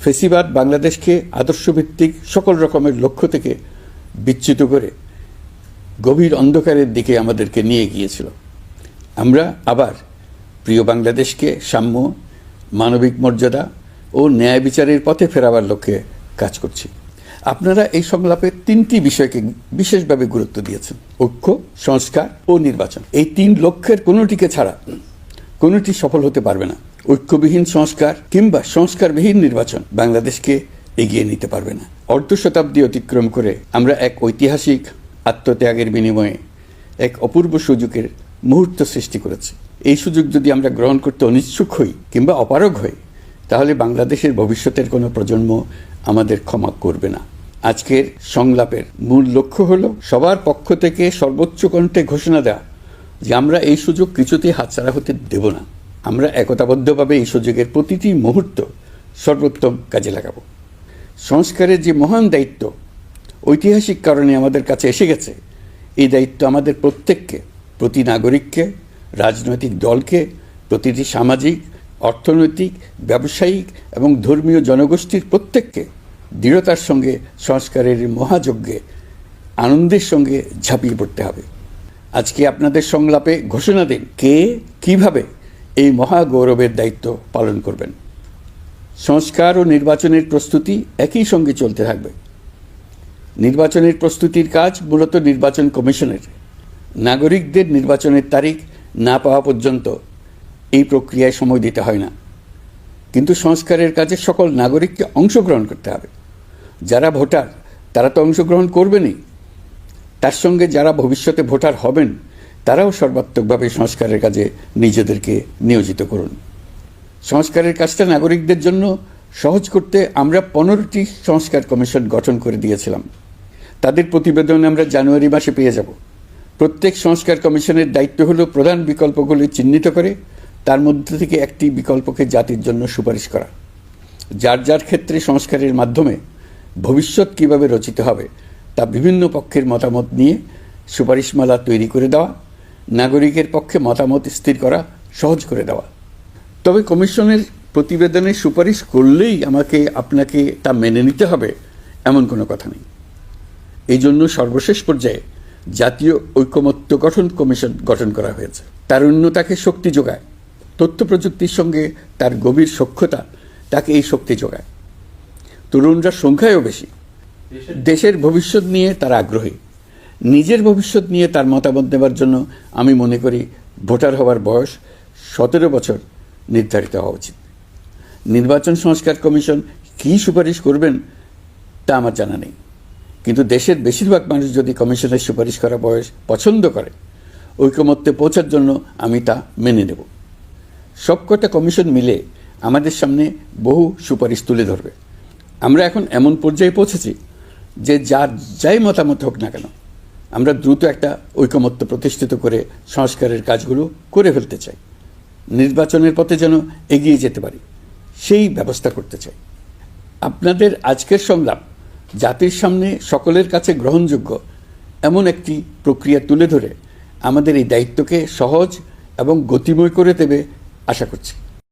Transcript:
ফেসিবাদ বাংলাদেশকে আদর্শভিত্তিক সকল রকমের লক্ষ্য থেকে বিচ্যুত করে গভীর অন্ধকারের দিকে আমাদেরকে নিয়ে গিয়েছিল। আমরা আবার প্রিয় বাংলাদেশকে সাম্য, মানবিক মর্যাদা ও ন্যায় বিচারের পথে ফেরাবার লক্ষ্যে কাজ করছি। আপনারা এই সংলাপে 3টি বিষয়কে বিশেষভাবে গুরুত্ব দিয়েছেন: ঐক্য, সংস্কার ও নির্বাচন। এই 3 লক্ষ্যের কোনোটিকে ছাড়া কোনোটি সফল হতে পারবে না। ঐক্যবিহীন সংস্কার কিংবা সংস্কারবিহীন নির্বাচন বাংলাদেশকে এগিয়ে নিতে পারবে না। অর্ধ শতাব্দী অতিক্রম করে আমরা এক ঐতিহাসিক আত্মত্যাগের বিনিময়ে এক অপূর্ব সুযোগের মুহূর্ত সৃষ্টি করেছি। এই সুযোগ যদি আমরা গ্রহণ করতে অনিচ্ছুক হই কিংবা অপারগ হই, তাহলে বাংলাদেশের ভবিষ্যতের কোনো প্রজন্ম আমাদের ক্ষমা করবে না। আজকের সংলাপের মূল লক্ষ্য হলো সবার পক্ষ থেকে সর্বোচ্চ কণ্ঠে ঘোষণা দেওয়া যে আমরা এই সুযোগ কিছুতেই হাতছাড়া হতে দেব না। আমরা একতাবদ্ধভাবে এই সুযোগের প্রতিটি মুহূর্ত সর্বোত্তম কাজে লাগাব। সংস্কারের যে মহান দায়িত্ব ঐতিহাসিক কারণে আমাদের কাছে এসে গেছে, এই দায়িত্ব আমাদের প্রত্যেককে, প্রতি নাগরিককে, রাজনৈতিক দলকে, প্রতিটি সামাজিক, অর্থনৈতিক, ব্যবসায়িক এবং ধর্মীয় জনগোষ্ঠীর প্রত্যেককে দৃঢ়তার সঙ্গে সংস্কারের মহাযজ্ঞে আনন্দের সঙ্গে ঝাঁপিয়ে পড়তে হবে। আজকে আপনাদের সংলাপে ঘোষণা দিন কে কিভাবে এই মহাগৌরবের দায়িত্ব পালন করবেন। সংস্কার ও নির্বাচনের প্রস্তুতি একই সঙ্গে চলতে থাকবে। নির্বাচনের প্রস্তুতির কাজ মূলত নির্বাচন কমিশনের। নাগরিকদের নির্বাচনের তারিখ না পাওয়া পর্যন্ত এই প্রক্রিয়ায় সময় দিতে হয় না। কিন্তু সংস্কারের কাজে সকল নাগরিককে অংশগ্রহণ করতে হবে। যারা ভোটার তারা তো অংশগ্রহণ করবেনই, তার সঙ্গে যারা ভবিষ্যতে ভোটার হবেন তারাও সর্বাত্মকভাবে সংস্কারের কাজে নিজেদেরকে নিয়োজিত করুন। সংস্কারের কাজটা নাগরিকদের জন্য সহজ করতে আমরা 15টি সংস্কার কমিশন গঠন করে দিয়েছিলাম। তাদের প্রতিবেদন আমরা জানুয়ারি মাসে পেয়ে যাব। প্রত্যেক সংস্কার কমিশনের দায়িত্ব হলো প্রধান বিকল্পগুলি চিহ্নিত করে তার মধ্যে থেকে একটি বিকল্পকে জাতির জন্য সুপারিশ করা। যার যার ক্ষেত্রে সংস্কারের মাধ্যমে ভবিষ্যৎ কিভাবে রচিত হবে তা বিভিন্ন পক্ষের মতামত নিয়ে সুপারিশমালা তৈরি করে দেওয়া, নাগরিকের পক্ষে মতামত স্থির করা সহজ করে দেওয়া। তবে কমিশনের প্রতিবেদনে সুপারিশ করলেই আপনাকে তা মেনে নিতে হবে এমন কোনো কথা নেই। এই জন্য সর্বশেষ পর্যায়ে জাতীয় ঐকমত্য গঠন কমিশন গঠন করা হয়েছে। তারুণ্য তাকে শক্তি যোগায়, তথ্য প্রযুক্তির সঙ্গে তার গভীর সখ্যতা তাকে এই শক্তি যোগায়। তরুণরা সংখ্যায়ও বেশি। দেশের ভবিষ্যৎ নিয়ে তার আগ্রহী। নিজের ভবিষ্যৎ নিয়ে তার মতামত দেওয়ার জন্য আমি মনে করি ভোটার হওয়ার বয়স 17 বছর নির্ধারিত হওয়া উচিত। নির্বাচন সংস্কার কমিশন কী সুপারিশ করবেন তা আমার জানা নেই, কিন্তু দেশের বেশিরভাগ মানুষ যদি কমিশনের সুপারিশ করা বয়স পছন্দ করে, ঐকমত্যে পৌঁছার জন্য আমি তা মেনে নেব। সবকটা কমিশন মিলে আমাদের সামনে বহু সুপারিশ তুলে ধরবে। আমরা এখন এমন পর্যায়ে পৌঁছেছি যে যাই মতামত হোক না কেন, আমরা দ্রুত একটা ঐকমত্য প্রতিষ্ঠিত করে সংস্কারের কাজগুলো করে ফেলতে চাই। নির্বাচনের পথে যেন এগিয়ে যেতে পারি সেই ব্যবস্থা করতে চাই। আপনাদের আজকের সংলাপ জাতির সামনে সকলের কাছে গ্রহণযোগ্য এমন একটি প্রক্রিয়া তুলে ধরে আমাদের এই দায়িত্বকে সহজ এবং গতিময় করে দেবে আশা করছি।